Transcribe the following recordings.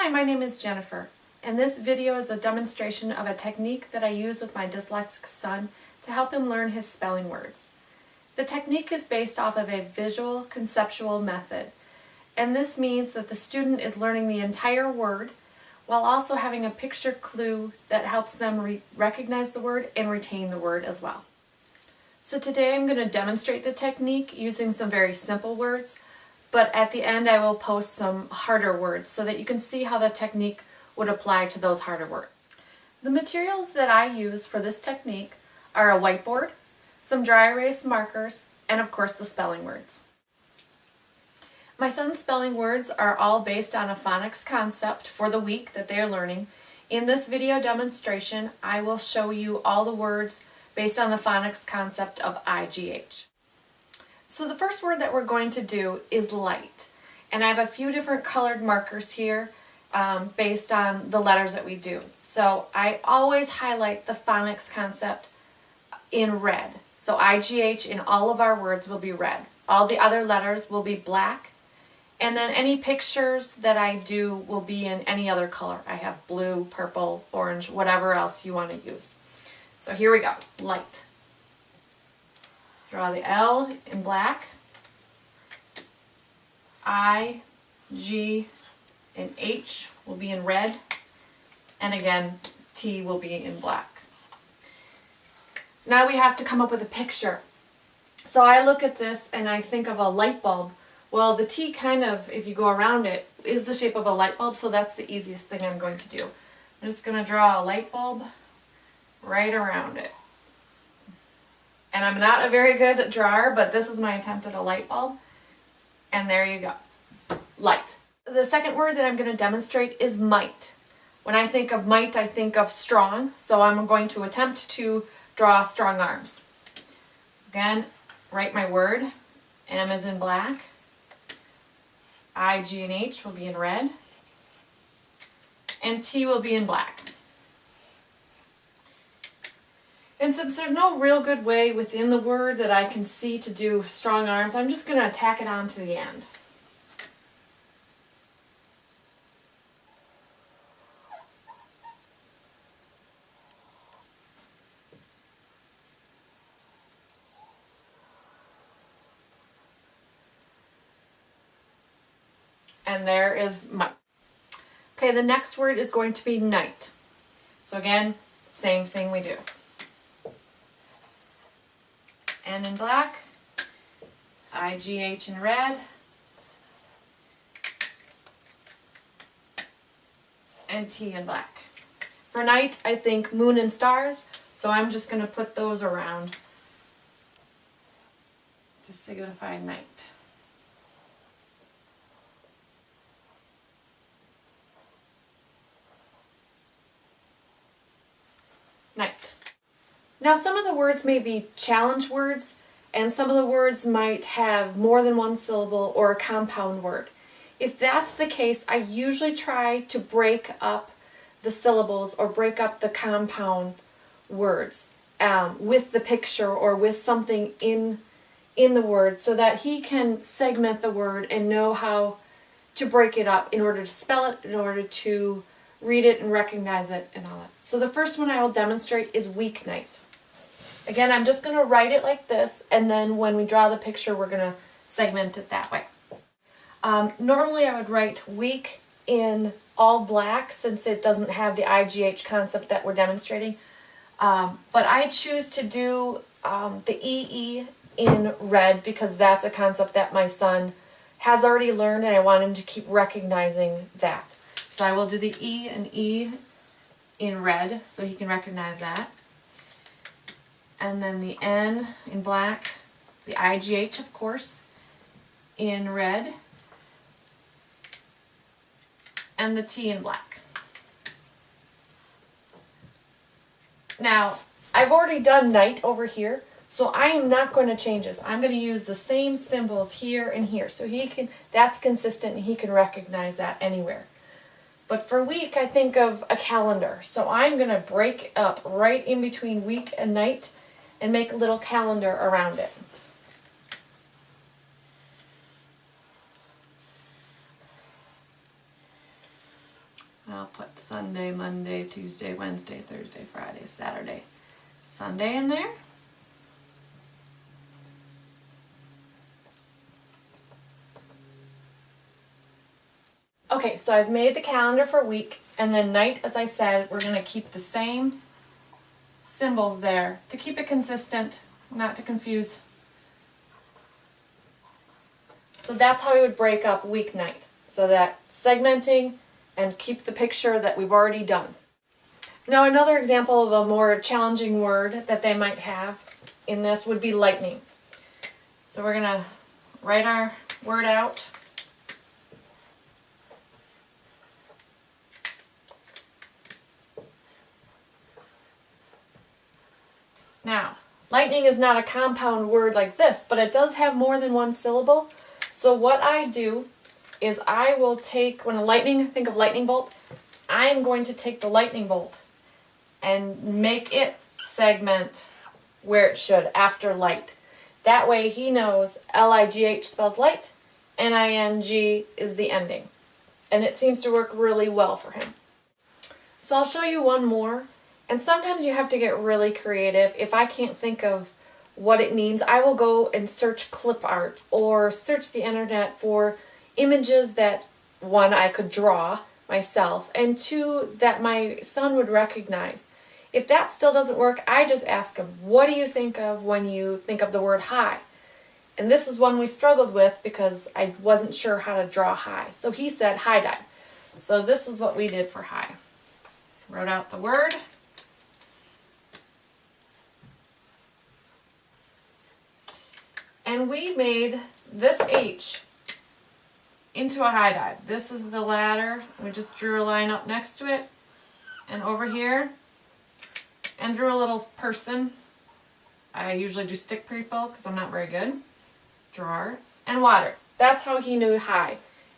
Hi, my name is Jennifer, and this video is a demonstration of a technique that I use with my dyslexic son to help him learn his spelling words. The technique is based off of a visual conceptual method, and this means that the student is learning the entire word while also having a picture clue that helps them recognize the word and retain the word as well. So today I'm going to demonstrate the technique using some very simple words, but at the end I will post some harder words so that you can see how the technique would apply to those harder words. The materials that I use for this technique are a whiteboard, some dry erase markers, and of course the spelling words. My son's spelling words are all based on a phonics concept for the week that they are learning. In this video demonstration, I will show you all the words based on the phonics concept of IGH. So the first word that we're going to do is light. And I have a few different colored markers here based on the letters that we do. So I always highlight the phonics concept in red. So IGH in all of our words will be red. All the other letters will be black. And then any pictures that I do will be in any other color. I have blue, purple, orange, whatever else you want to use. So here we go, light. Draw the L in black, I, G, and H will be in red, and again, T will be in black. Now we have to come up with a picture. So I look at this and I think of a light bulb. Well, the T kind of, if you go around it, is the shape of a light bulb, so that's the easiest thing I'm going to do. I'm just going to draw a light bulb right around it. And I'm not a very good drawer, but this is my attempt at a light bulb. And there you go. Light. The second word that I'm going to demonstrate is might. When I think of might, I think of strong, so I'm going to attempt to draw strong arms. So again, write my word. M is in black. I, G, and H will be in red, and T will be in black. And since there's no real good way within the word that I can see to do strong arms, I'm just going to tack it on to the end. And there is might. Okay, the next word is going to be night. So again, same thing we do. N in black, IGH in red, and T in black. For night, I think moon and stars, so I'm just going to put those around to signify night. Night. Now some of the words may be challenge words, and some of the words might have more than one syllable or a compound word. If that's the case, I usually try to break up the syllables or break up the compound words with the picture or with something in the word so that he can segment the word and know how to break it up in order to spell it, in order to read it and recognize it and all that. So the first one I will demonstrate is weeknight. Again, I'm just going to write it like this, and then when we draw the picture, we're going to segment it that way. Normally I would write week in all black since it doesn't have the IGH concept that we're demonstrating. But I choose to do the EE in red because that's a concept that my son has already learned and I want him to keep recognizing that. So I will do the E and E in red so he can recognize that. And then the N in black, the IGH of course, in red, and the T in black. Now, I've already done night over here, so I am not going to change this. I'm going to use the same symbols here and here, so that's consistent and he can recognize that anywhere. But for week, I think of a calendar, so I'm going to break up right in between week and night and make a little calendar around it. And I'll put Sunday, Monday, Tuesday, Wednesday, Thursday, Friday, Saturday, Sunday in there. Okay, so I've made the calendar for week, and then night, as I said, we're going to keep the same symbols there to keep it consistent, not to confuse. So that's how we would break up week night, so that segmenting and keep the picture that we've already done. Now another example of a more challenging word that they might have in this would be lightning. So we're going to write our word out. Now, lightning is not a compound word like this, but it does have more than one syllable. So what I do is I will take, when think of lightning bolt, I am going to take the lightning bolt and make it segment where it should, after light. That way he knows L-I-G-H spells light, N-I-N-G is the ending. And it seems to work really well for him. So I'll show you one more. And sometimes you have to get really creative. If I can't think of what it means, I will go and search clip art or search the internet for images that, one, I could draw myself, and two, that my son would recognize. If that still doesn't work, I just ask him, what do you think of when you think of the word high? And this is one we struggled with because I wasn't sure how to draw high. So he said high dive. So this is what we did for high. Wrote out the word. And we made this H into a high dive. This is the ladder. We just drew a line up next to it and over here and drew a little person. I usually do stick people because I'm not very good. Drawer and water. That's how he knew high.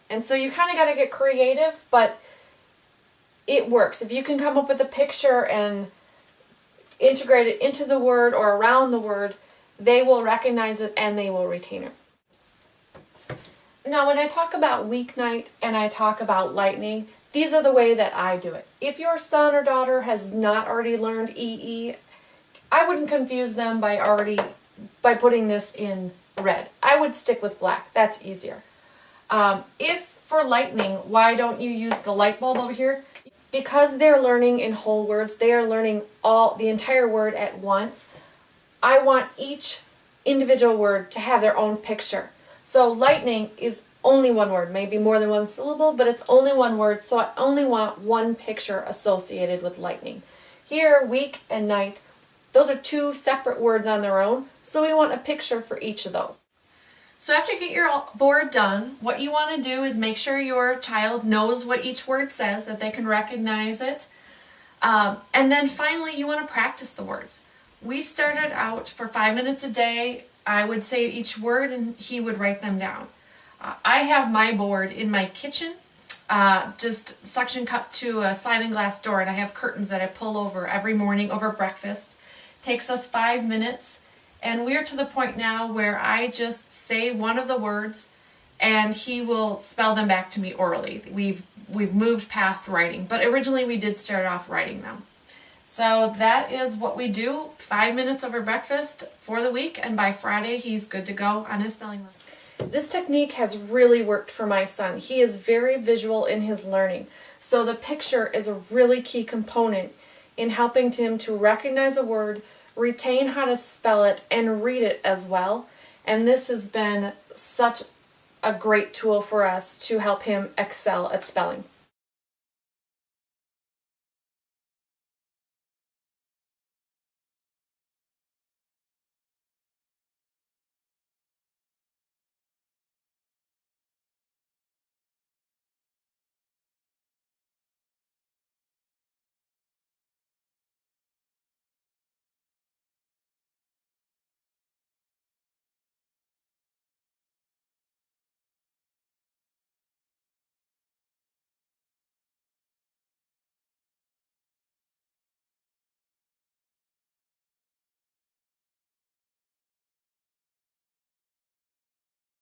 And so you kind of got to get creative, but it works. If you can come up with a picture and integrate it into the word or around the word, they will recognize it and they will retain it. Now when I talk about weeknight and I talk about lightning, these are the way that I do it. If your son or daughter has not already learned EE, I wouldn't confuse them by putting this in red. I would stick with black. That's easier. If for lightning, why don't you use the light bulb over here? Because they're learning in whole words, they are learning the entire word at once. I want each individual word to have their own picture. So lightning is only one word, maybe more than one syllable, but it's only one word, so I only want one picture associated with lightning. Here, week and night, those are two separate words on their own, so we want a picture for each of those. So after you get your board done, what you want to do is make sure your child knows what each word says, that they can recognize it. And then finally, you want to practice the words. We started out for 5 minutes a day. I would say each word and he would write them down. I have my board in my kitchen, just suction cup to a sliding glass door, and I have curtains that I pull over every morning over breakfast. Takes us 5 minutes, and we're to the point now where I just say one of the words and he will spell them back to me orally. We've moved past writing, but originally we did start off writing them. So that is what we do, 5 minutes over breakfast for the week, and by Friday he's good to go on his spelling work. This technique has really worked for my son. He is very visual in his learning, so the picture is a really key component in helping him to recognize a word, retain how to spell it, and read it as well. And this has been such a great tool for us to help him excel at spelling.